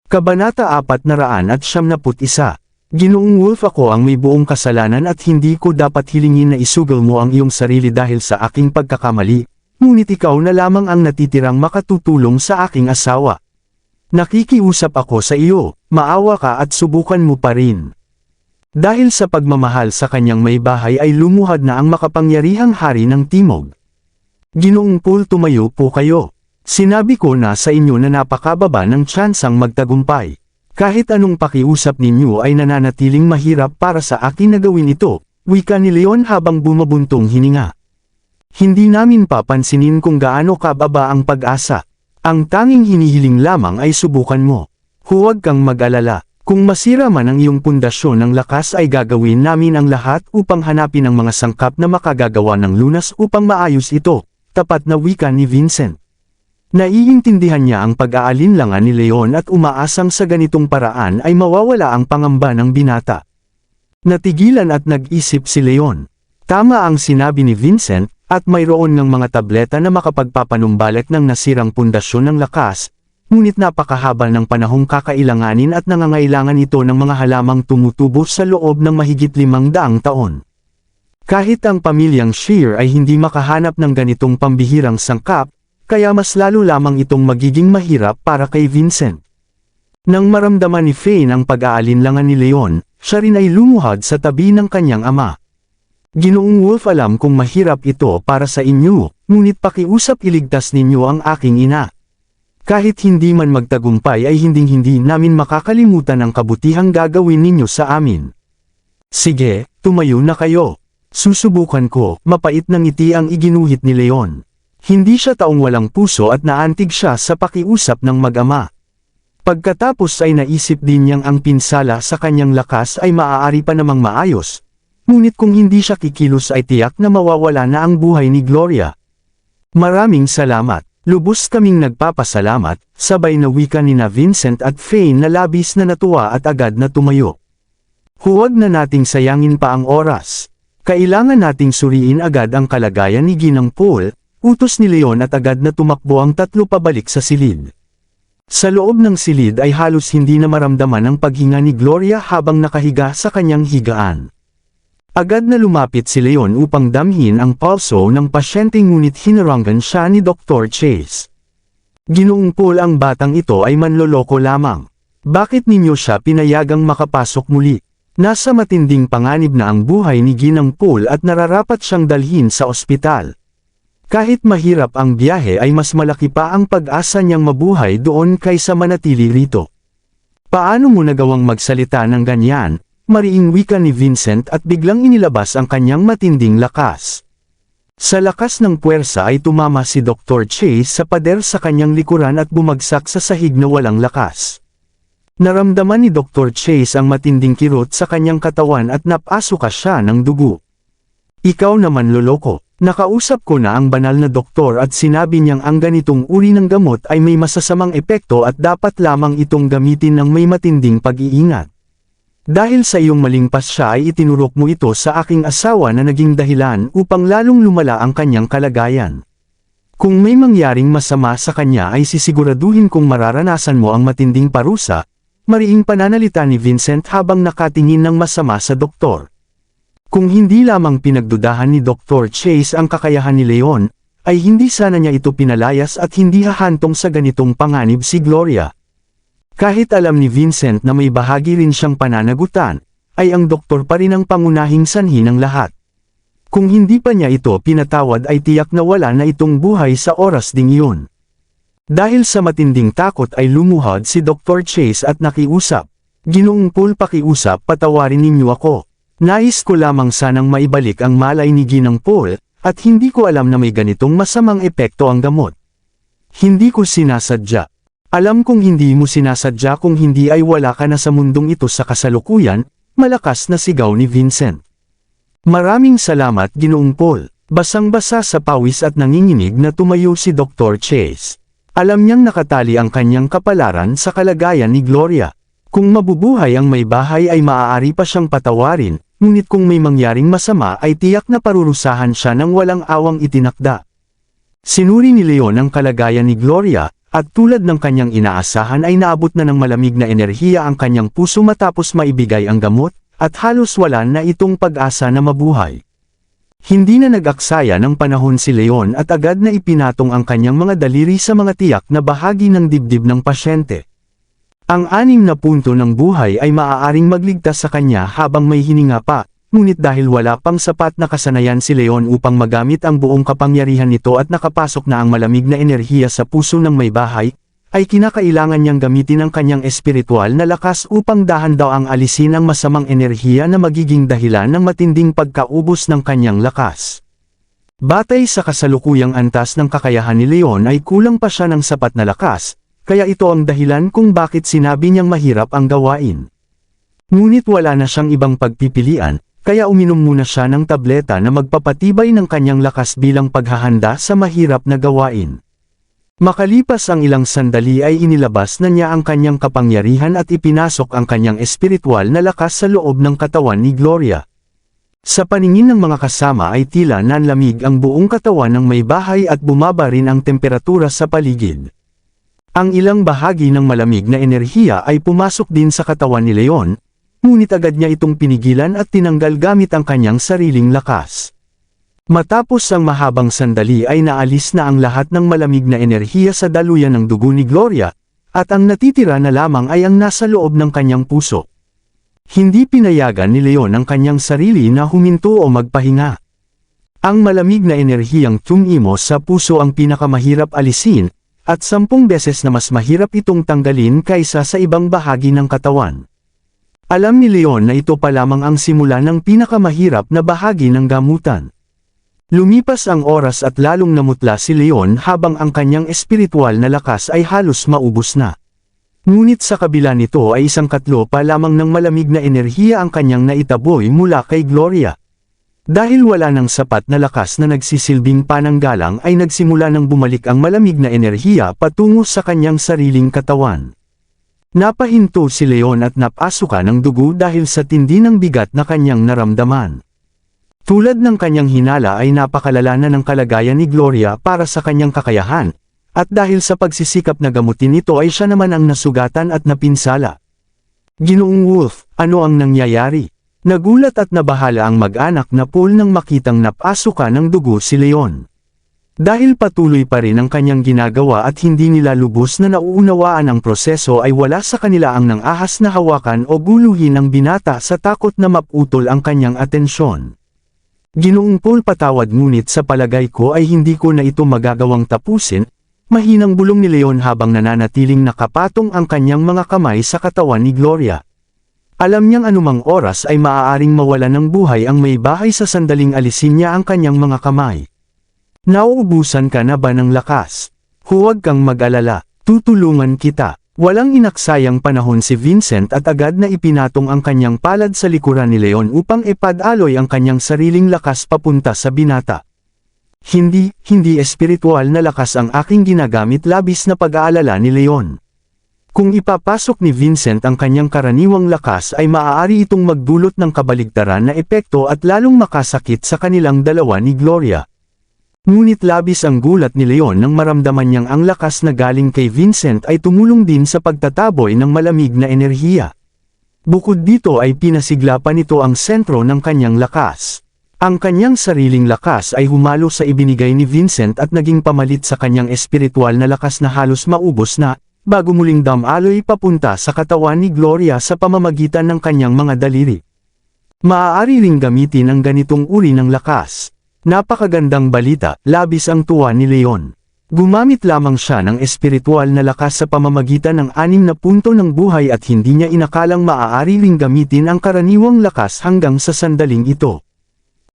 Kabanata 471. Ginoong Wolf, ako ang may buong kasalanan at hindi ko dapat hilingin na isugal mo ang iyong sarili dahil sa aking pagkakamali, ngunit ikaw na lamang ang natitirang makatutulong sa aking asawa. Nakikiusap ako sa iyo, maawa ka at subukan mo pa rin. Dahil sa pagmamahal sa kanyang may bahay ay lumuhad na ang makapangyarihang hari ng Timog. Ginoong Paul, tumayo po kayo. Sinabi ko na sa inyo na napakababa ng tsansang magtagumpay. Kahit anong pakiusap ninyo ay nananatiling mahirap para sa akin na gawin ito, wika ni Leon habang bumabuntong hininga. Hindi namin papansinin kung gaano kababa ang pag-asa. Ang tanging hinihiling lamang ay subukan mo. Huwag kang mag-alala. Kung masira man ang iyong pundasyon ng lakas ay gagawin namin ang lahat upang hanapin ang mga sangkap na makagagawa ng lunas upang maayos ito, tapat na wika ni Vincent. Naiintindihan niya ang pag-aalinlangan ni Leon at umaasang sa ganitong paraan ay mawawala ang pangamba ng binata. Natigilan at nag-isip si Leon. Tama ang sinabi ni Vincent, at mayroon ng mga tableta na makapagpapanumbalik ng nasirang pundasyon ng lakas, ngunit napakahaba ng panahong kakailanganin at nangangailangan ito ng mga halamang tumutubo sa loob ng mahigit 500 taon. Kahit ang pamilyang Shear ay hindi makahanap ng ganitong pambihirang sangkap, kaya mas lalo lamang itong magiging mahirap para kay Vincent. Nang maramdaman ni Fane ang pag-aalinlangan ni Leon, siya rin ay lumuhad sa tabi ng kanyang ama. Ginoong Wolf, alam kong mahirap ito para sa inyo, ngunit pakiusap iligtas ninyo ang aking ina. Kahit hindi man magtagumpay ay hinding-hindi namin makakalimutan ang kabutihang gagawin ninyo sa amin. Sige, tumayo na kayo. Susubukan ko, mapait na ngiti ang iginuhit ni Leon. Hindi siya taong walang puso at naantig siya sa pakiusap ng mag-ama. Pagkatapos ay naisip din niyang ang pinsala sa kanyang lakas ay maaari pa namang maayos, ngunit kung hindi siya kikilos ay tiyak na mawawala na ang buhay ni Gloria. Maraming salamat. Lubos kaming nagpapasalamat, sabay na wika ni na Vincent at Fane na labis na natuwa at agad na tumayo. Huwag na nating sayangin pa ang oras. Kailangan nating suriin agad ang kalagayan ni Ginang Paul. Utos ni Leon at agad na tumakbo ang tatlo pabalik sa silid. Sa loob ng silid ay halos hindi na maramdaman ang paghinga ni Gloria habang nakahiga sa kanyang higaan. Agad na lumapit si Leon upang damhin ang pulso ng pasyente ngunit hinarangan siya ni Dr. Chase. Ginoong Paul, ang batang ito ay manloloko lamang. Bakit ninyo siya pinayagang makapasok muli? Nasa matinding panganib na ang buhay ni Ginang Paul at nararapat siyang dalhin sa ospital. Kahit mahirap ang biyahe ay mas malaki pa ang pag-asa niyang mabuhay doon kaysa manatili rito. Paano mo nagawang magsalita ng ganyan? Mariing wika ni Vincent at biglang inilabas ang kanyang matinding lakas. Sa lakas ng puwersa ay tumama si Dr. Chase sa pader sa kanyang likuran at bumagsak sa sahig na walang lakas. Naramdaman ni Dr. Chase ang matinding kirot sa kanyang katawan at napasuka siya ng dugo. Ikaw naman, loloko. Nakausap ko na ang banal na doktor at sinabi niyang ang ganitong uri ng gamot ay may masasamang epekto at dapat lamang itong gamitin ng may matinding pag-iingat. Dahil sa iyong maling pasya ay itinurok mo ito sa aking asawa na naging dahilan upang lalong lumala ang kanyang kalagayan. Kung may mangyaring masama sa kanya ay sisiguraduhin kong mararanasan mo ang matinding parusa, mariing pananalita ni Vincent habang nakatingin ng masama sa doktor. Kung hindi lamang pinagdudahan ni Dr. Chase ang kakayahan ni Leon, ay hindi sana niya ito pinalayas at hindi hahantong sa ganitong panganib si Gloria. Kahit alam ni Vincent na may bahagi rin siyang pananagutan, ay ang doktor pa rin ang pangunahing sanhi ng lahat. Kung hindi pa niya ito pinatawad ay tiyak na wala na itong buhay sa oras ding iyon. Dahil sa matinding takot ay lumuhad si Dr. Chase at nakiusap. Ginoong Paul, pakiusap, patawarin ninyo ako. Nais ko lamang sanang maibalik ang malay ni Ginang Paul, at hindi ko alam na may ganitong masamang epekto ang gamot. Hindi ko sinasadya. Alam kong hindi mo sinasadya, kung hindi ay wala ka na sa mundong ito sa kasalukuyan, malakas na sigaw ni Vincent. Maraming salamat, Ginoong Paul. Basang-basa sa pawis at nanginginig na tumayo si Dr. Chase. Alam niyang nakatali ang kanyang kapalaran sa kalagayan ni Gloria. Kung mabubuhay ang may bahay ay maaari pa siyang patawarin, ngunit kung may mangyaring masama ay tiyak na parurusahan siya ng walang awang itinakda. Sinuri ni Leon ang kalagayan ni Gloria, At tulad ng kanyang inaasahan ay naabot na ng malamig na enerhiya ang kanyang puso matapos maibigay ang gamot, at halos wala na itong pag-asa na mabuhay. Hindi na nag-aksaya ng panahon si Leon at agad na ipinatong ang kanyang mga daliri sa mga tiyak na bahagi ng dibdib ng pasyente. Ang 6 na punto ng buhay ay maaaring magligtas sa kanya habang may hininga pa, ngunit dahil wala pang sapat na kasanayan si Leon upang magamit ang buong kapangyarihan nito at nakapasok na ang malamig na enerhiya sa puso ng may bahay, ay kinakailangan niyang gamitin ang kanyang espiritual na lakas upang dahan-daw ang alisin ang masamang enerhiya na magiging dahilan ng matinding pagkaubos ng kanyang lakas. Batay sa kasalukuyang antas ng kakayahan ni Leon ay kulang pa siya ng sapat na lakas, kaya ito ang dahilan kung bakit sinabi niyang mahirap ang gawain. Ngunit wala na siyang ibang pagpipilian, kaya uminom muna siya ng tableta na magpapatibay ng kanyang lakas bilang paghahanda sa mahirap na gawain. Makalipas ang ilang sandali ay inilabas na niya ang kanyang kapangyarihan at ipinasok ang kanyang espiritual na lakas sa loob ng katawan ni Gloria. Sa paningin ng mga kasama ay tila nanlamig ang buong katawan ng may bahay at bumaba rin ang temperatura sa paligid. Ang ilang bahagi ng malamig na enerhiya ay pumasok din sa katawan ni Leon, ngunit agad niya itong pinigilan at tinanggal gamit ang kanyang sariling lakas. Matapos ang mahabang sandali ay naalis na ang lahat ng malamig na enerhiya sa daluyan ng dugo ni Gloria, at ang natitira na lamang ay ang nasa loob ng kanyang puso. Hindi pinayagan ni Leon ang kanyang sarili na huminto o magpahinga. Ang malamig na enerhiyang tumimos sa puso ang pinakamahirap alisin, at 10 beses na mas mahirap itong tanggalin kaysa sa ibang bahagi ng katawan. Alam ni Leon na ito pa lamang ang simula ng pinakamahirap na bahagi ng gamutan. Lumipas ang oras at lalong namutla si Leon habang ang kanyang espiritual na lakas ay halos maubos na. Ngunit sa kabila nito ay 1/4 pa lamang ng malamig na enerhiya ang kanyang naitaboy mula kay Gloria. Dahil wala ng sapat na lakas na nagsisilbing pananggalang ay nagsimula ng bumalik ang malamig na enerhiya patungo sa kanyang sariling katawan. Napahinto si Leon at napasuka ng dugo dahil sa tindi ng bigat na kanyang naramdaman. Tulad ng kanyang hinala ay napakalala na ng kalagayan ni Gloria para sa kanyang kakayahan, at dahil sa pagsisikap na gamutin ito ay siya naman ang nasugatan at napinsala. Ginoong Wolf, ano ang nangyayari? Nagulat at nabahala ang mag-anak na Paul nang makitang napasuka ng dugo si Leon. Dahil patuloy pa rin ang kanyang ginagawa at hindi nila lubos na nauunawaan ang proseso ay wala sa kanila ang nang-ahas na hawakan o guluhin ang binata sa takot na maputol ang kanyang atensyon. Ginoong Paul, patawad, ngunit sa palagay ko ay hindi ko na ito magagawang tapusin, mahinang bulong ni Leon habang nananatiling nakapatong ang kanyang mga kamay sa katawan ni Gloria. Alam niyang anumang oras ay maaaring mawala ng buhay ang may bahay sa sandaling alisin niya ang kanyang mga kamay. Nauubusan ka na ba ng lakas? Huwag kang mag-alala, tutulungan kita. Walang inaksayang panahon si Vincent at agad na ipinatong ang kanyang palad sa likuran ni Leon upang ipadaloy ang kanyang sariling lakas papunta sa binata. Hindi espiritual na lakas ang aking ginagamit, labis na pag-aalala ni Leon. Kung ipapasok ni Vincent ang kanyang karaniwang lakas ay maaari itong magdulot ng kabaligtaran na epekto at lalong makasakit sa kanilang dalawa ni Gloria. Ngunit labis ang gulat ni Leon nang maramdaman niyang ang lakas na galing kay Vincent ay tumulong din sa pagtataboy ng malamig na enerhiya. Bukod dito ay pinasigla pa nito ang sentro ng kanyang lakas. Ang kanyang sariling lakas ay humalo sa ibinigay ni Vincent at naging pamalit sa kanyang espiritual na lakas na halos maubos na, bago muling damaloy papunta sa katawan ni Gloria sa pamamagitan ng kanyang mga daliri. Maaari ring gamitin ang ganitong uri ng lakas. Napakagandang balita, labis ang tuwa ni Leon. Gumamit lamang siya ng espiritual na lakas sa pamamagitan ng 6 na punto ng buhay at hindi niya inakalang maaari ring gamitin ang karaniwang lakas hanggang sa sandaling ito.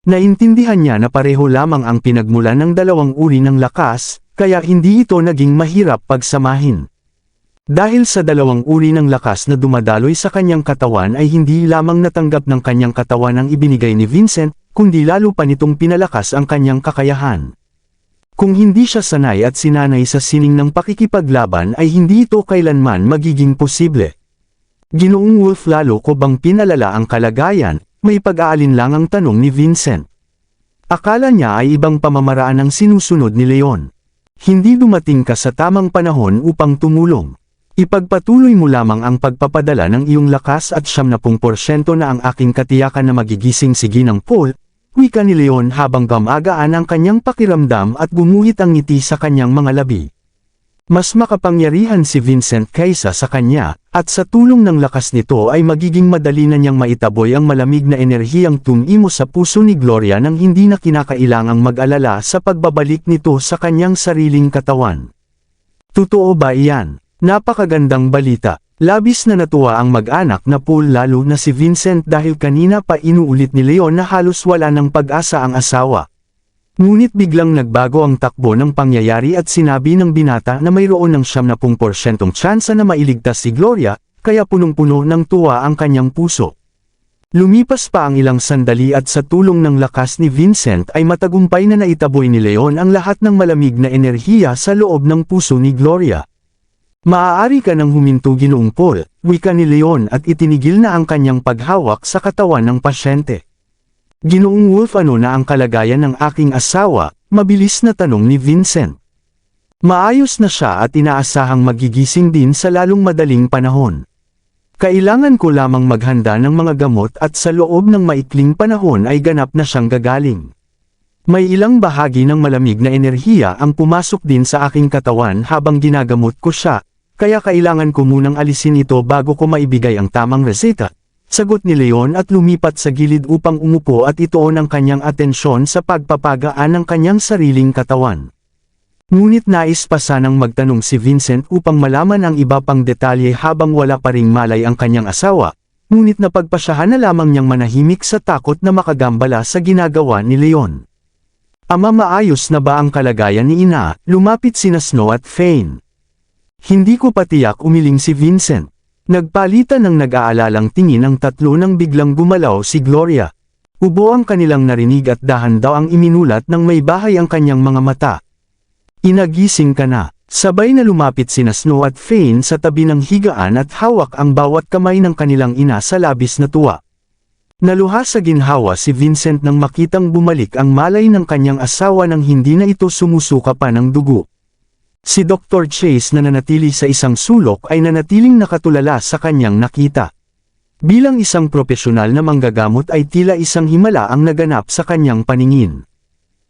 Naintindihan niya na pareho lamang ang pinagmulan ng dalawang uri ng lakas, kaya hindi ito naging mahirap pagsamahin. Dahil sa dalawang uri ng lakas na dumadaloy sa kanyang katawan ay hindi lamang natanggap ng kanyang katawan ang ibinigay ni Vincent, kundi lalo pa nitong pinalakas ang kanyang kakayahan. Kung hindi siya sanay at sinanay sa sining ng pakikipaglaban ay hindi ito kailanman magiging posible. Ginoong Wolf, lalo ko bang pinalala ang kalagayan? May pag-aalinlangang tanong ni Vincent. Akala niya ay ibang pamamaraan ang sinusunod ni Leon. Hindi dumating ka sa tamang panahon upang tumulong. Ipagpatuloy mo lamang ang pagpapadala ng iyong lakas at 70% na ang aking katiyakan na magigising si Ginang Paul, wika ni Leon habang gamagaan ang kanyang pakiramdam at gumuhit ang ngiti sa kanyang mga labi. Mas makapangyarihan si Vincent kaysa sa kanya, at sa tulong ng lakas nito ay magiging madali na niyang maitaboy ang malamig na enerhiyang tumimo sa puso ni Gloria nang hindi na kinakailangang mag-alala sa pagbabalik nito sa kanyang sariling katawan. Totoo ba iyan? Napakagandang balita. Labis na natuwa ang mag-anak na Paul lalo na si Vincent dahil kanina pa inuulit ni Leon na halos wala ng pag-asa ang asawa. Ngunit biglang nagbago ang takbo ng pangyayari at sinabi ng binata na mayroon ng 70% tsansa na mailigtas si Gloria, kaya punong-puno ng tuwa ang kanyang puso. Lumipas pa ang ilang sandali at sa tulong ng lakas ni Vincent ay matagumpay na naitaboy ni Leon ang lahat ng malamig na enerhiya sa loob ng puso ni Gloria. Maaari ka nang huminto Ginoong Paul, wika ni Leon at itinigil na ang kanyang paghawak sa katawan ng pasyente. Ginoong Wolf, ano na ang kalagayan ng aking asawa? Mabilis na tanong ni Vincent. Maayos na siya at inaasahang magigising din sa lalong madaling panahon. Kailangan ko lamang maghanda ng mga gamot at sa loob ng maikling panahon ay ganap na siyang gagaling. May ilang bahagi ng malamig na enerhiya ang pumasok din sa aking katawan habang ginagamot ko siya, kaya kailangan ko munang alisin ito bago ko maibigay ang tamang reseta. Sagot ni Leon at lumipat sa gilid upang umupo at ituon ang kanyang atensyon sa pagpapagaan ng kanyang sariling katawan. Ngunit nais pa sanang magtanong si Vincent upang malaman ang iba pang detalye habang wala pa ring malay ang kanyang asawa, ngunit napagpasyahan na lamang niyang manahimik sa takot na makagambala sa ginagawa ni Leon. Ama, maayos na ba ang kalagayan ni ina? Lumapit sina Snow at Fane. Hindi ko patiyak, umiling si Vincent. Nagpalitan ng nag-aalalang tingin ang tatlo nang biglang gumalaw si Gloria. Ubo ang kanilang narinig at dahan daw ang iminulat ng may bahay ang kanyang mga mata. Inagising ka na. Sabay na lumapit sina Snow at Fane sa tabi ng higaan at hawak ang bawat kamay ng kanilang ina sa labis na tuwa. Naluha sa ginhawa si Vincent nang makitang bumalik ang malay ng kanyang asawa nang hindi na ito sumusuka pa ng dugo. Si Dr. Chase na nanatili sa isang sulok ay nanatiling nakatulala sa kanyang nakita. Bilang isang profesional na manggagamot ay tila isang himala ang naganap sa kanyang paningin.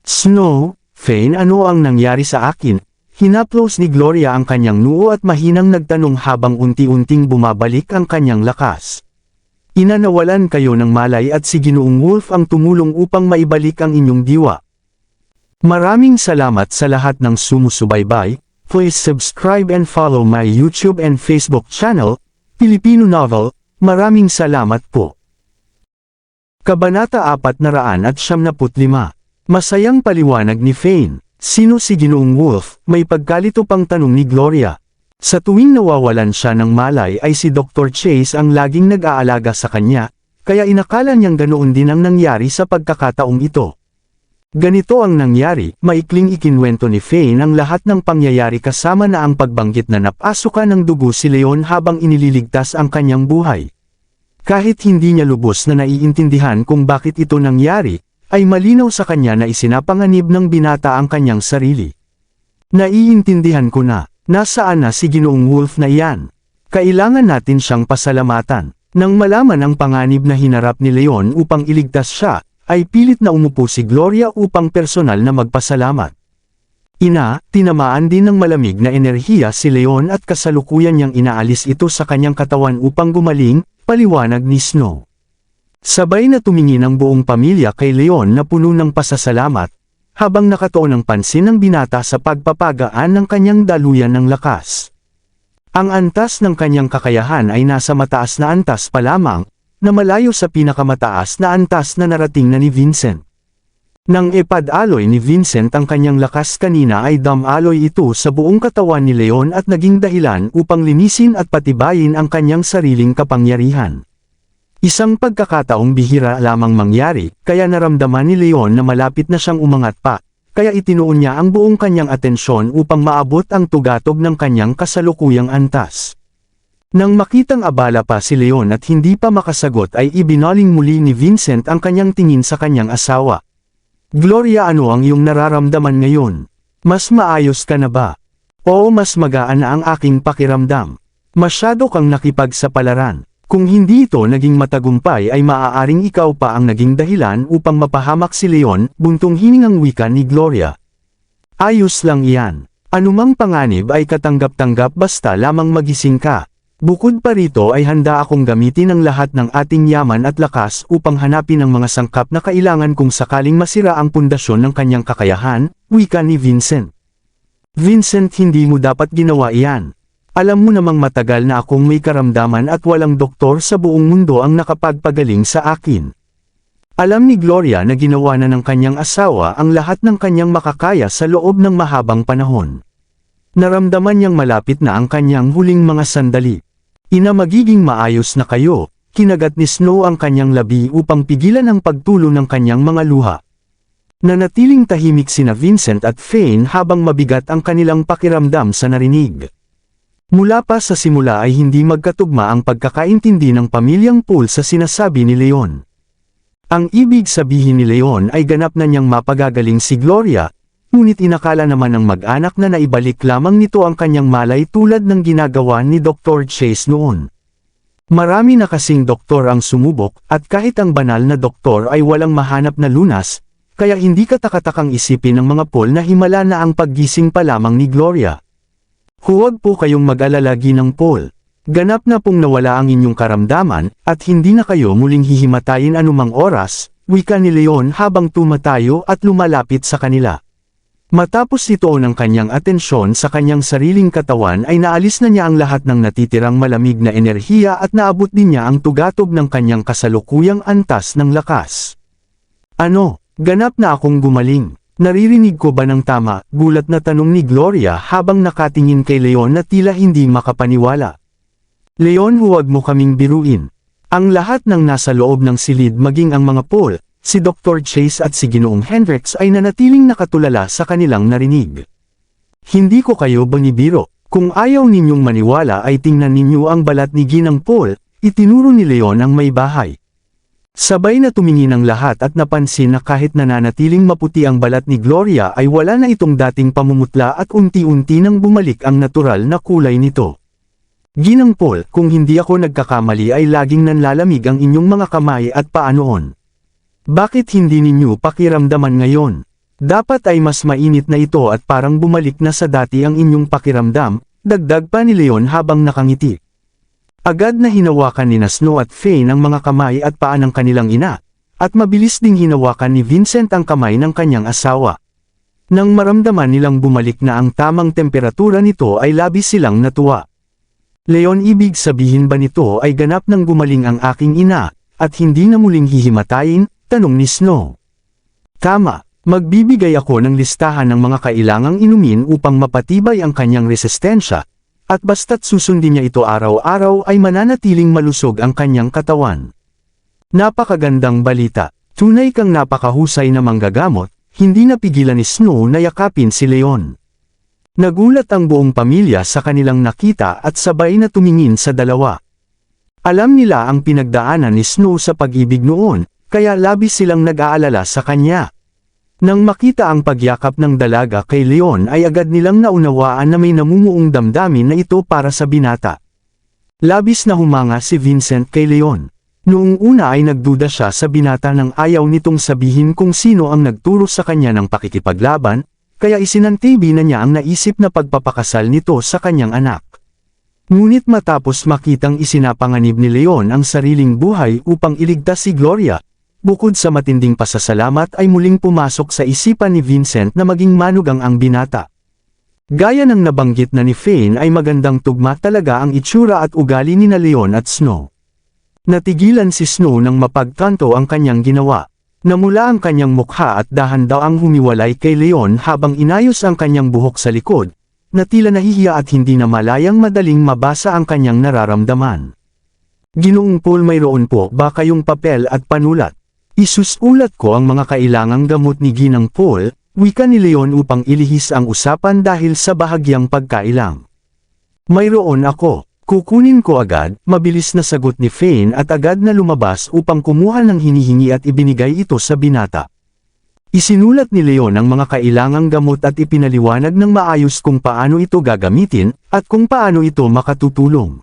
Snow, Fane, ano ang nangyari sa akin? Hinaplos ni Gloria ang kanyang noo at mahinang nagtanong habang unti-unting bumabalik ang kanyang lakas. Ina, nawalan kayo ng malay at si Ginoong Wolf ang tumulong upang maibalik ang inyong diwa. Maraming salamat sa lahat ng sumusubaybay. Please subscribe and follow my YouTube and Facebook channel, Filipino Novel. Maraming salamat po. Kabanata 495. Masayang paliwanag ni Fane. Sino si Ginoong Wolf? May pagkalito pang tanong ni Gloria. Sa tuwing nawawalan siya ng malay ay si Dr. Chase ang laging nag-aalaga sa kanya, kaya inakala niyang ganoon din ang nangyari sa pagkakataong ito. Ganito ang nangyari, maikling ikinwento ni Fane ang lahat ng pangyayari kasama na ang pagbanggit na napasukan ng dugo si Leon habang inililigtas ang kanyang buhay. Kahit hindi niya lubos na naiintindihan kung bakit ito nangyari, ay malinaw sa kanya na isinapanganib ng binata ang kanyang sarili. Naiintindihan ko na, nasaan na si Ginoong Wolf na iyan? Kailangan natin siyang pasalamatan. Nang malaman ang panganib na hinarap ni Leon upang iligtas siya, ay pilit na umupo si Gloria upang personal na magpasalamat. Ina, tinamaan din ng malamig na enerhiya si Leon at kasalukuyan niyang inaalis ito sa kanyang katawan upang gumaling, paliwanag ni Snow. Sabay na tumingin ang buong pamilya kay Leon na puno ng pasasalamat, habang nakatuon ang pansin ng binata sa pagpapagaan ng kanyang daluyan ng lakas. Ang antas ng kanyang kakayahan ay nasa mataas na antas pa lamang, na malayo sa pinakamataas na antas na narating na ni Vincent. Nang ipad-aloy ni Vincent ang kanyang lakas kanina ay dam-aloy ito sa buong katawan ni Leon at naging dahilan upang linisin at patibayin ang kanyang sariling kapangyarihan. Isang pagkakataong bihira lamang mangyari, kaya naramdaman ni Leon na malapit na siyang umangat pa, kaya itinuon niya ang buong kanyang atensyon upang maabot ang tugatog ng kanyang kasalukuyang antas. Nang makitang abala pa si Leon at hindi pa makasagot ay ibinaling muli ni Vincent ang kanyang tingin sa kanyang asawa. Gloria, ano ang iyong nararamdaman ngayon? Mas maayos ka na ba? Oo, mas magaan na ang aking pakiramdam. Masyado kang nakipagsapalaran. Kung hindi ito naging matagumpay ay maaaring ikaw pa ang naging dahilan upang mapahamak si Leon, buntong hiningang wika ni Gloria. Ayos lang iyan. Anumang panganib ay katanggap-tanggap basta lamang magising ka. Bukod pa rito ay handa akong gamitin ang lahat ng ating yaman at lakas upang hanapin ang mga sangkap na kailangan kung sakaling masira ang pundasyon ng kanyang kakayahan, wika ni Vincent. Vincent, hindi mo dapat ginawa iyan. Alam mo namang matagal na akong may karamdaman at walang doktor sa buong mundo ang nakapagpagaling sa akin. Alam ni Gloria na ginawa na ng kanyang asawa ang lahat ng kanyang makakaya sa loob ng mahabang panahon. Naramdaman niyang malapit na ang kanyang huling mga sandali. Ina, magiging maayos na kayo, kinagat ni Snow ang kanyang labi upang pigilan ang pagtulo ng kanyang mga luha. Nanatiling tahimik sina Vincent at Fane habang mabigat ang kanilang pakiramdam sa narinig. Mula pa sa simula ay hindi magkatugma ang pagkakaintindi ng pamilyang Poole sa sinasabi ni Leon. Ang ibig sabihin ni Leon ay ganap na niyang mapagagaling si Gloria, ngunit inakala naman ng mag-anak na naibalik lamang nito ang kanyang malay tulad ng ginagawa ni Dr. Chase noon. Marami na kasing doktor ang sumubok at kahit ang banal na doktor ay walang mahanap na lunas, kaya hindi katakatakang isipin ng mga Poole na himala na ang paggising pa lamang ni Gloria. Huwag po kayong mag-alala, Ginang Poole. Ganap na pong nawala ang inyong karamdaman, at hindi na kayo muling hihimatayin anumang oras, wika ni Leon habang tumatayo at lumalapit sa kanila. Matapos ito ng kanyang atensyon sa kanyang sariling katawan ay naalis na niya ang lahat ng natitirang malamig na enerhiya at naabot din niya ang tugatog ng kanyang kasalukuyang antas ng lakas. Ano, ganap na akong gumaling. Naririnig ko ba ng tama? Gulat na tanong ni Gloria habang nakatingin kay Leon na tila hindi makapaniwala. Leon, huwag mo kaming biruin. Ang lahat ng nasa loob ng silid maging ang mga Poole, si Dr. Chase at si Ginoong Hendricks ay nanatiling nakatulala sa kanilang narinig. Hindi ko kayo binibiro. Kung ayaw ninyong maniwala ay tingnan ninyo ang balat ni Ginang Poole, itinuro ni Leon ang may bahay. Sabay na tumingin ang lahat at napansin na kahit nananatiling maputi ang balat ni Gloria ay wala na itong dating pamumutla at unti-unti nang bumalik ang natural na kulay nito. Ginang Poole, kung hindi ako nagkakamali ay laging nanlalamig ang inyong mga kamay at paa noon. Bakit hindi ninyo pakiramdaman ngayon? Dapat ay mas mainit na ito at parang bumalik na sa dati ang inyong pakiramdam, dagdag pa ni Leon habang nakangiti. Agad na hinawakan ni Snow at Fane ang mga kamay at paa ng kanilang ina, at mabilis ding hinawakan ni Vincent ang kamay ng kanyang asawa. Nang maramdaman nilang bumalik na ang tamang temperatura nito ay labis silang natuwa. Leon, ibig sabihin ba nito ay ganap nang gumaling ang aking ina, at hindi na muling hihimatayin? Tanong ni Snow. Tama, magbibigay ako ng listahan ng mga kailangang inumin upang mapatibay ang kanyang resistensya, at basta't susundin niya ito araw-araw ay mananatiling malusog ang kanyang katawan. Napakagandang balita. Tunay kang napakahusay na manggagamot, hindi napigilan ni Snow na yakapin si Leon. Nagulat ang buong pamilya sa kanilang nakita at sabay na tumingin sa dalawa. Alam nila ang pinagdaanan ni Snow sa pag-ibig noon, kaya labis silang nag-aalala sa kanya. Nang makita ang pagyakap ng dalaga kay Leon ay agad nilang naunawaan na may namumuong damdamin na ito para sa binata. Labis na humanga si Vincent kay Leon. Noong una ay nagduda siya sa binata nang ayaw nitong sabihin kung sino ang nagturo sa kanya ng pakikipaglaban, kaya isinantibi na niya ang naisip na pagpapakasal nito sa kanyang anak. Ngunit matapos makitang isinapanganib ni Leon ang sariling buhay upang iligtas si Gloria, bukod sa matinding pasasalamat ay muling pumasok sa isipan ni Vincent na maging manugang ang binata. Gaya ng nabanggit na ni Fane ay magandang tugma talaga ang itsura at ugali ni Leon at Snow. Natigilan si Snow nang mapagtanto ang kanyang ginawa. Namula ang kanyang mukha at dahan daw ang humiwalay kay Leon habang inayos ang kanyang buhok sa likod, na tila nahihiya at hindi na malayang madaling mabasa ang kanyang nararamdaman. Ginoong Poole, mayroon po ba kayong papel at panulat? Isusulat ko ang mga kailangang gamot ni Ginang Poole, wika ni Leon upang ilihis ang usapan dahil sa bahagyang pagkailang. Mayroon ako, kukunin ko agad, mabilis na sagot ni Fane at agad na lumabas upang kumuha ng hinihingi at ibinigay ito sa binata. Isinulat ni Leon ang mga kailangang gamot at ipinaliwanag ng maayos kung paano ito gagamitin, at kung paano ito makatutulong.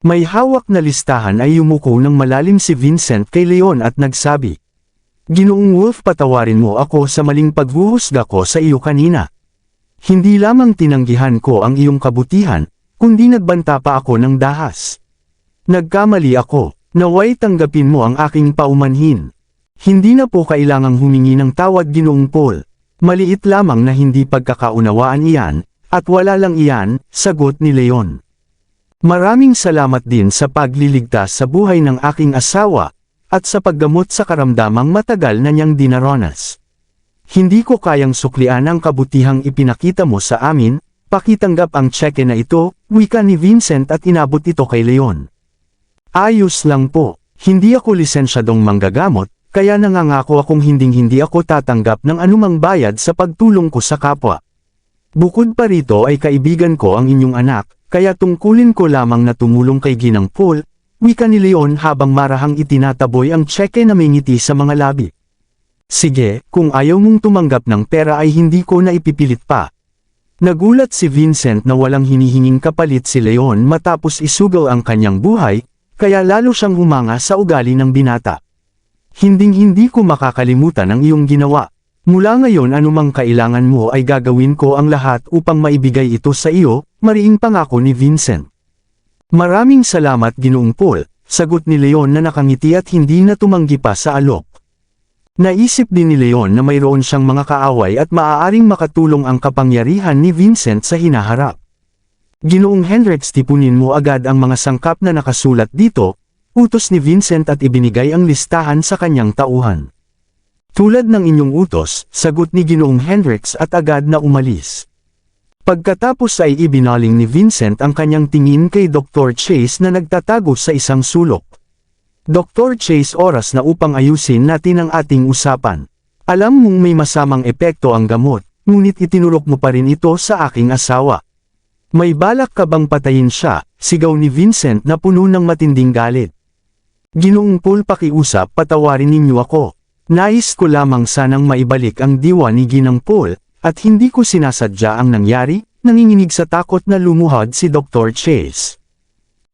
May hawak na listahan ay yumuko ng malalim si Vincent kay Leon at nagsabi, "Ginoong Wolf, patawarin mo ako sa maling paghuhusga ko sa iyo kanina. Hindi lamang tinanggihan ko ang iyong kabutihan, kundi nagbanta pa ako ng dahas. Nagkamali ako, naway tanggapin mo ang aking paumanhin. Hindi na po kailangang humingi ng tawad, Ginoong Paul. Maliit lamang na hindi pagkakaunawaan iyan, at wala lang iyan," sagot ni Leon. "Maraming salamat din sa pagliligtas sa buhay ng aking asawa, at sa paggamot sa karamdamang matagal na niyang dinaranas. Hindi ko kayang suklian ang kabutihang ipinakita mo sa amin, pakitanggap ang tseke na ito," wika ni Vincent at inabot ito kay Leon. "Ayos lang po, hindi ako lisensyadong manggagamot, kaya nangangako akong hinding-hindi ako tatanggap ng anumang bayad sa pagtulong ko sa kapwa. Bukod pa rito ay kaibigan ko ang inyong anak, kaya tungkulin ko lamang na tumulong kay Ginang Paul," wika ni Leon habang marahang itinataboy ang tseke na may ngiti sa mga labi. "Sige, kung ayaw mong tumanggap ng pera ay hindi ko na ipipilit pa." Nagulat si Vincent na walang hinihinging kapalit si Leon matapos isugal ang kanyang buhay, kaya lalo siyang humanga sa ugali ng binata. "Hinding-hindi ko makakalimutan ang iyong ginawa. Mula ngayon anumang kailangan mo ay gagawin ko ang lahat upang maibigay ito sa iyo," mariing pangako ni Vincent. "Maraming salamat, Ginoong Paul," sagot ni Leon na nakangiti at hindi na tumanggi pa sa alok. Naisip din ni Leon na mayroon siyang mga kaaway at maaaring makatulong ang kapangyarihan ni Vincent sa hinaharap. "Ginoong Hendricks, tipunin mo agad ang mga sangkap na nakasulat dito," utos ni Vincent at ibinigay ang listahan sa kanyang tauhan. "Tulad ng inyong utos," sagot ni Ginoong Hendricks at agad na umalis. Pagkatapos ay ibinaling ni Vincent ang kanyang tingin kay Dr. Chase na nagtatago sa isang sulok. "Dr. Chase, oras na upang ayusin natin ang ating usapan. Alam mong may masamang epekto ang gamot, ngunit itinurok mo pa rin ito sa aking asawa. May balak ka bang patayin siya?" sigaw ni Vincent na puno ng matinding galit. "Ginoong Paul, pakiusap, patawarin ninyo ako. Nais ko lamang sanang maibalik ang diwa ni Ginang Paul, at hindi ko sinasadya ang nangyari," nanginginig sa takot na lumuhod si Dr. Chase.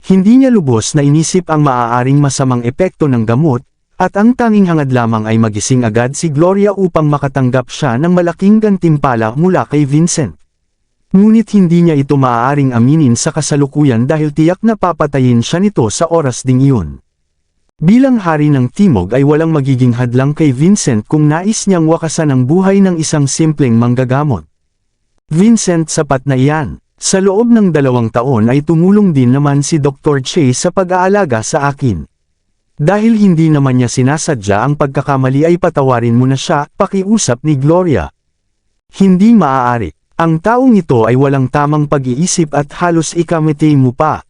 Hindi niya lubos na inisip ang maaaring masamang epekto ng gamot, at ang tanging hangad lamang ay magising agad si Gloria upang makatanggap siya ng malaking gantimpala mula kay Vincent. Ngunit hindi niya ito maaaring aminin sa kasalukuyan dahil tiyak na papatayin siya nito sa oras ding iyon. Bilang hari ng Timog ay walang magiging hadlang kay Vincent kung nais niyang wakasan ang buhay ng isang simpleng manggagamot. "Vincent, sapat na iyan. Sa loob ng 2 taon ay tumulong din naman si Dr. Chase sa pag-aalaga sa akin. Dahil hindi naman niya sinasadya ang pagkakamali ay patawarin mo na siya," pakiusap ni Gloria. "Hindi maaari. Ang taong ito ay walang tamang pag-iisip at halos ikamatay mo pa."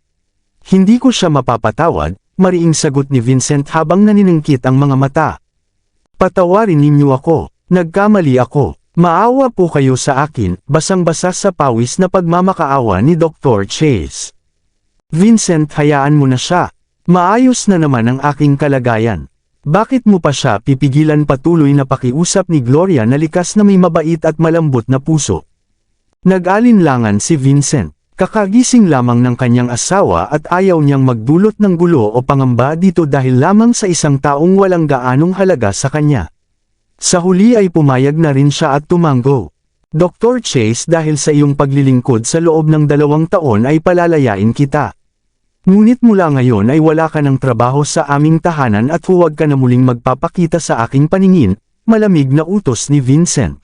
"Hindi ko siya mapapatawad," mariing sagot ni Vincent habang naniningkit ang mga mata. "Patawarin ninyo ako. Nagkamali ako. Maawa po kayo sa akin," basang-basa sa pawis na pagmamakaawa ni Dr. Chase. "Vincent, hayaan mo na siya. Maayos na naman ang aking kalagayan. Bakit mo pa siya pipigilan?" patuloy na pakiusap ni Gloria na likas na may mabait at malambot na puso. Nag-alinlangan si Vincent. Kakagising lamang ng kanyang asawa at ayaw niyang magdulot ng gulo o pangamba dito dahil lamang sa isang taong walang gaanong halaga sa kanya. Sa huli ay pumayag na rin siya at tumango. "Dr. Chase, dahil sa iyong paglilingkod sa loob ng 2 taon ay palalayain kita. Ngunit mula ngayon ay wala ka ng trabaho sa aming tahanan at huwag ka na muling magpapakita sa aking paningin," malamig na utos ni Vincent.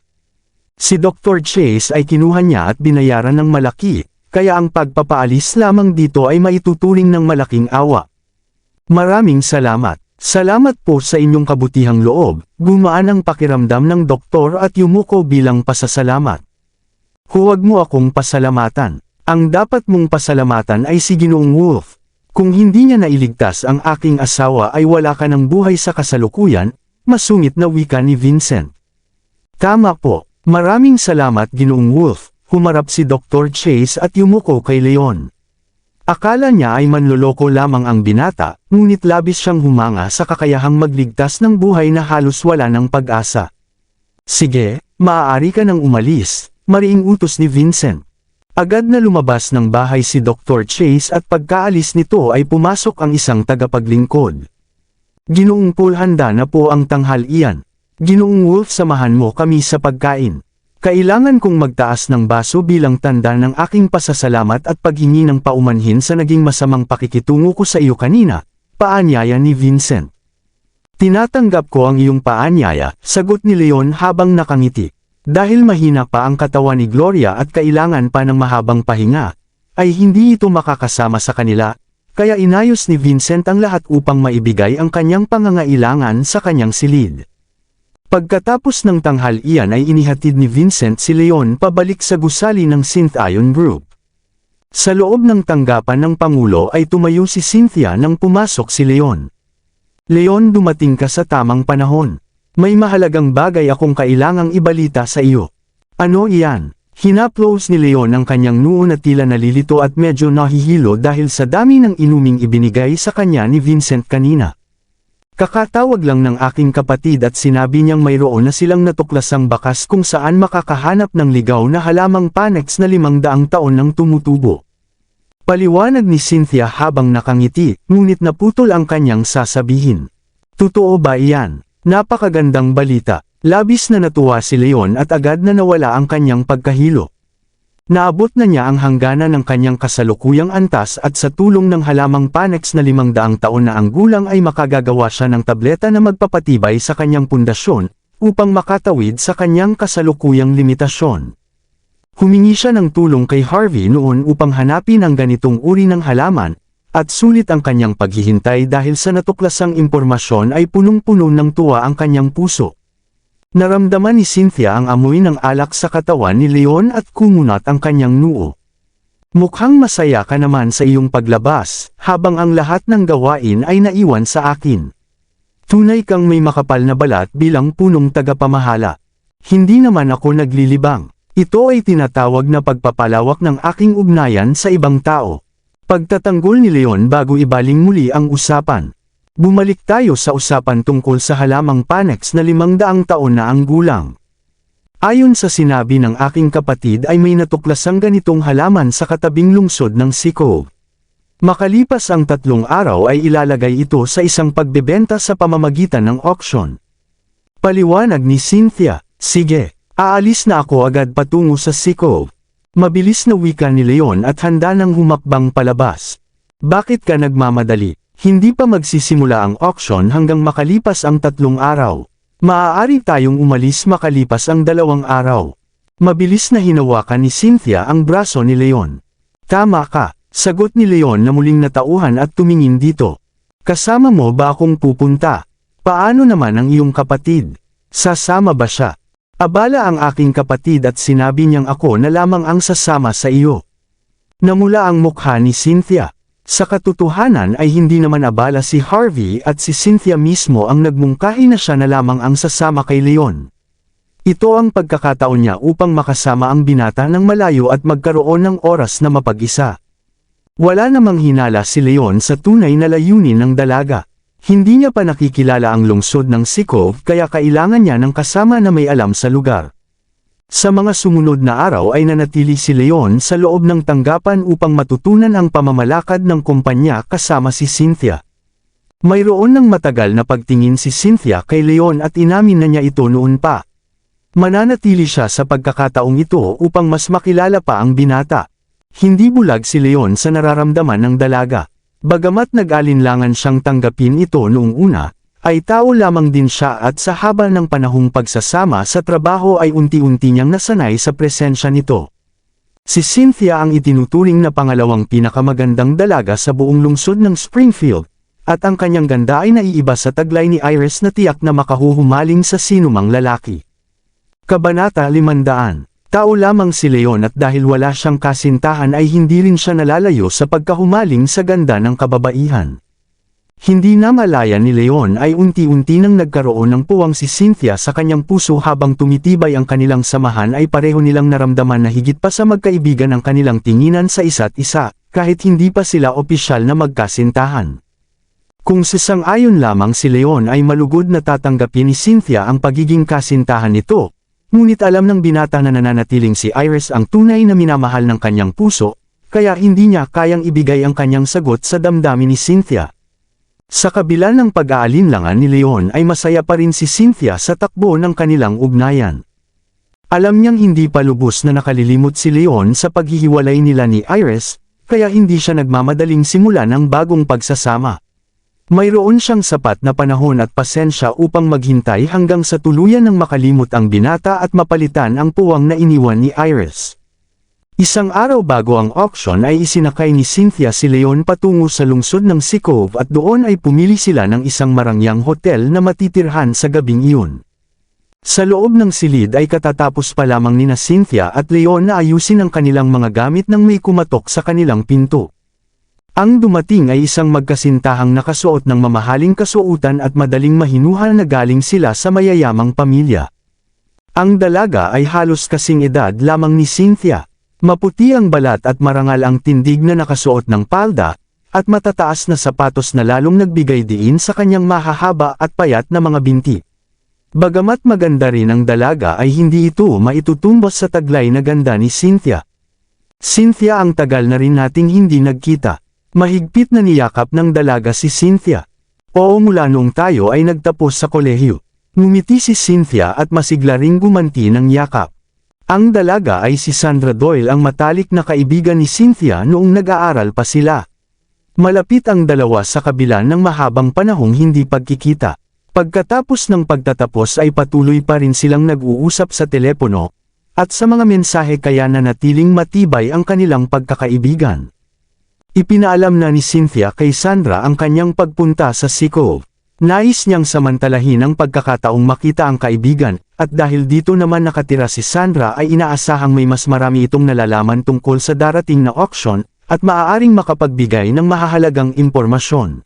Si Dr. Chase ay kinuha niya at binayaran ng malaki, kaya ang pagpapaalis lamang dito ay maituturing ng malaking awa. "Maraming salamat. Salamat po sa inyong kabutihang loob," gumaan ang pakiramdam ng doktor at yumuko bilang pasasalamat. "Huwag mo akong pasalamatan. Ang dapat mong pasalamatan ay si Ginoong Wolf. Kung hindi niya nailigtas ang aking asawa ay wala ka ng buhay sa kasalukuyan," masungit na wika ni Vincent. "Tama po. Maraming salamat, Ginoong Wolf," humarap si Dr. Chase at yumuko kay Leon. Akala niya ay manloloko lamang ang binata, ngunit labis siyang humanga sa kakayahang magligtas ng buhay na halos wala ng pag-asa. Sige, maaari ka nang umalis, mariing utos ni Vincent. Agad na lumabas ng bahay si Dr. Chase at pagkaalis nito ay pumasok ang isang tagapaglingkod. Ginoong Paul, handa na po ang tanghalian. Ginoong Wolf, samahan mo kami sa pagkain. Kailangan kong magtaas ng baso bilang tanda ng aking pasasalamat at paghingi ng paumanhin sa naging masamang pakikitungo ko sa iyo kanina, paanyaya ni Vincent. Tinatanggap ko ang iyong paanyaya, sagot ni Leon habang nakangiti. Dahil mahina pa ang katawan ni Gloria at kailangan pa ng mahabang pahinga, ay hindi ito makakasama sa kanila, kaya inayos ni Vincent ang lahat upang maibigay ang kanyang pangangailangan sa kanyang silid. Pagkatapos ng tanghalian ay inihatid ni Vincent si Leon pabalik sa gusali ng Synth-Ion Group. Sa loob ng tanggapan ng Pangulo ay tumayo si Cynthia nang pumasok si Leon. Leon, dumating ka sa tamang panahon. May mahalagang bagay akong kailangang ibalita sa iyo. Ano iyan? Hinaplos ni Leon ang kanyang noo na tila nalilito at medyo nahihilo dahil sa dami ng inuming ibinigay sa kanya ni Vincent kanina. Kakatawag lang ng aking kapatid at sinabi niyang mayroon na silang natuklasang bakas kung saan makakahanap ng ligaw na halamang Panax na 500 taon nang tumutubo. Paliwanag ni Cynthia habang nakangiti, ngunit naputol ang kanyang sasabihin. Totoo ba iyan? Napakagandang balita. Labis na natuwa si Leon at agad na nawala ang kanyang pagkahilo. Naabot na niya ang hangganan ng kanyang kasalukuyang antas at sa tulong ng halamang Panax na 500 taon na ang gulang ay makagagawa siya ng tableta na magpapatibay sa kanyang pundasyon, upang makatawid sa kanyang kasalukuyang limitasyon. Humingi siya ng tulong kay Harvey noon upang hanapin ang ganitong uri ng halaman, at sulit ang kanyang paghihintay dahil sa natuklasang impormasyon ay punong-puno ng tuwa ang kanyang puso. Naramdaman ni Cynthia ang amoy ng alak sa katawan ni Leon at kumunat ang kanyang noo. Mukhang masaya ka naman sa iyong paglabas, habang ang lahat ng gawain ay naiwan sa akin. Tunay kang may makapal na balat bilang punong tagapamahala. Hindi naman ako naglilibang. Ito ay tinatawag na pagpapalawak ng aking ugnayan sa ibang tao. Pagtatanggol ni Leon bago ibaling muli ang usapan. Bumalik tayo sa usapan tungkol sa halamang Panax na 500 taon na ang gulang. Ayon sa sinabi ng aking kapatid ay may natuklasang ganitong halaman sa katabing lungsod ng Sikov. Makalipas ang 3 araw ay ilalagay ito sa isang pagbebenta sa pamamagitan ng auction. Paliwanag ni Cynthia, sige, aalis na ako agad patungo sa Sikov. Mabilis na wika ni Leon at handa nang humakbang palabas. Bakit ka nagmamadali? Hindi pa magsisimula ang auction hanggang makalipas ang 3 araw. Maaari tayong umalis makalipas ang 2 araw. Mabilis na hinawakan ni Cynthia ang braso ni Leon. Tama ka, sagot ni Leon na muling natauhan at tumingin dito. Kasama mo ba akong pupunta? Paano naman ang iyong kapatid? Sasama ba siya? Abala ang aking kapatid at sinabi niyang ako na lamang ang sasama sa iyo. Namula ang mukha ni Cynthia. Sa katotohanan ay hindi naman abala si Harvey at si Cynthia mismo ang nagmungkahi na siya na lamang ang sasama kay Leon. Ito ang pagkakataon niya upang makasama ang binata ng malayo at magkaroon ng oras na mapag-isa. Wala namang hinala si Leon sa tunay na layunin ng dalaga. Hindi niya pa nakikilala ang lungsod ng Sikov kaya kailangan niya ng kasama na may alam sa lugar. Sa mga sumunod na araw ay nanatili si Leon sa loob ng tanggapan upang matutunan ang pamamalakad ng kumpanya kasama si Cynthia. Mayroon ng matagal na pagtingin si Cynthia kay Leon at inamin na niya ito noon pa. Mananatili siya sa pagkakataong ito upang mas makilala pa ang binata. Hindi bulag si Leon sa nararamdaman ng dalaga. Bagamat nag-alinlangan siyang tanggapin ito noong una, ay tao lamang din siya at sa haba ng panahong pagsasama sa trabaho ay unti-unti niyang nasanay sa presensya nito. Si Cynthia ang itinuturing na pangalawang pinakamagandang dalaga sa buong lungsod ng Springfield, at ang kanyang ganda ay naiiba sa taglay ni Iris na tiyak na makahuhumaling sa sinumang lalaki. Kabanata 500. Tao lamang si Leon at dahil wala siyang kasintahan ay hindi rin siya nalalayo sa pagkahumaling sa ganda ng kababaihan. Hindi na malaya ni Leon ay unti-unti nang nagkaroon ng puwang si Cynthia sa kanyang puso habang tumitibay ang kanilang samahan ay pareho nilang naramdaman na higit pa sa magkaibigan ang kanilang tinginan sa isa't isa, kahit hindi pa sila opisyal na magkasintahan. Kung sasang-ayon lamang si Leon ay malugod na tatanggapin ni Cynthia ang pagiging kasintahan nito, ngunit alam ng binata na nananatiling si Iris ang tunay na minamahal ng kanyang puso, kaya hindi niya kayang ibigay ang kanyang sagot sa damdamin ni Cynthia. Sa kabila ng pag-aalinlangan ni Leon ay masaya pa rin si Cynthia sa takbo ng kanilang ugnayan. Alam niyang hindi pa lubos na nakalilimot si Leon sa paghihiwalay nila ni Iris, kaya hindi siya nagmamadaling simulan ang bagong pagsasama. Mayroon siyang sapat na panahon at pasensya upang maghintay hanggang sa tuluyan ng makalimot ang binata at mapalitan ang puwang na iniwan ni Iris. Isang araw bago ang auction ay isinakay ni Cynthia si Leon patungo sa lungsod ng Sikov at doon ay pumili sila ng isang marangyang hotel na matitirhan sa gabing iyon. Sa loob ng silid ay katatapos pa lamang nina Cynthia at Leon na ayusin ang kanilang mga gamit nang may kumatok sa kanilang pinto. Ang dumating ay isang magkasintahang nakasuot ng mamahaling kasuotan at madaling mahinuhal na galing sila sa mayayamang pamilya. Ang dalaga ay halos kasing edad lamang ni Cynthia. Maputi ang balat at marangal ang tindig na nakasuot ng palda, at matataas na sapatos na lalong nagbigay diin sa kanyang mahahaba at payat na mga binti. Bagamat maganda rin ang dalaga ay hindi ito maitutumbas sa taglay na ganda ni Cynthia. Cynthia, ang tagal na rin nating hindi nagkita. Mahigpit na niyakap ng dalaga si Cynthia. Oo, mula noong tayo ay nagtapos sa kolehiyo. Ngumiti si Cynthia at masigla ring gumanti ng yakap. Ang dalaga ay si Sandra Doyle, ang matalik na kaibigan ni Cynthia noong nag-aaral pa sila. Malapit ang dalawa sa kabila ng mahabang panahong hindi pagkikita. Pagkatapos ng pagtatapos ay patuloy pa rin silang nag-uusap sa telepono, at sa mga mensahe kaya nanatiling matibay ang kanilang pagkakaibigan. Ipinaalam na ni Cynthia kay Sandra ang kanyang pagpunta sa Sikov. Nais niyang samantalahin ang pagkakataong makita ang kaibigan, at dahil dito naman nakatira si Sandra ay inaasahang may mas marami itong nalalaman tungkol sa darating na auction, at maaaring makapagbigay ng mahahalagang impormasyon.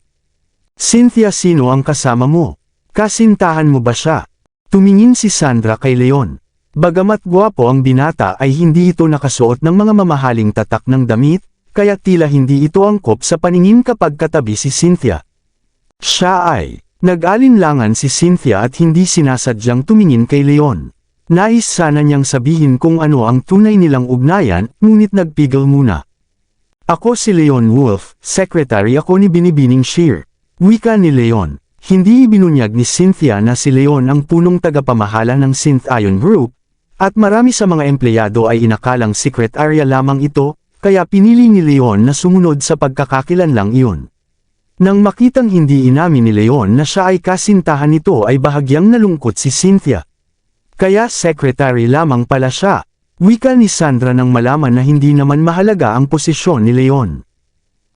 Cynthia, sino ang kasama mo? Kasintahan mo ba siya? Tumingin si Sandra kay Leon. Bagamat gwapo ang binata ay hindi ito nakasuot ng mga mamahaling tatak ng damit, kaya tila hindi ito angkop sa paningin kapag katabi si Cynthia. Siya ay, nag-alinlangan si Cynthia at hindi sinasadyang tumingin kay Leon. Nais sana niyang sabihin kung ano ang tunay nilang ugnayan, ngunit nagpigil muna. Ako si Leon Wolf, secretary ako ni Binibining Shear. Wika ni Leon. Hindi ibinunyag ni Cynthia na si Leon ang punong tagapamahala ng Synth Ion Group, at marami sa mga empleyado ay inakalang secret area lamang ito, kaya pinili ni Leon na sumunod sa pagkakakilanlang iyon. Nang makitang hindi inamin ni Leon na siya ay kasintahan nito ay bahagyang nalungkot si Cynthia. Kaya secretary lamang pala siya. Wika ni Sandra nang malaman na hindi naman mahalaga ang posisyon ni Leon.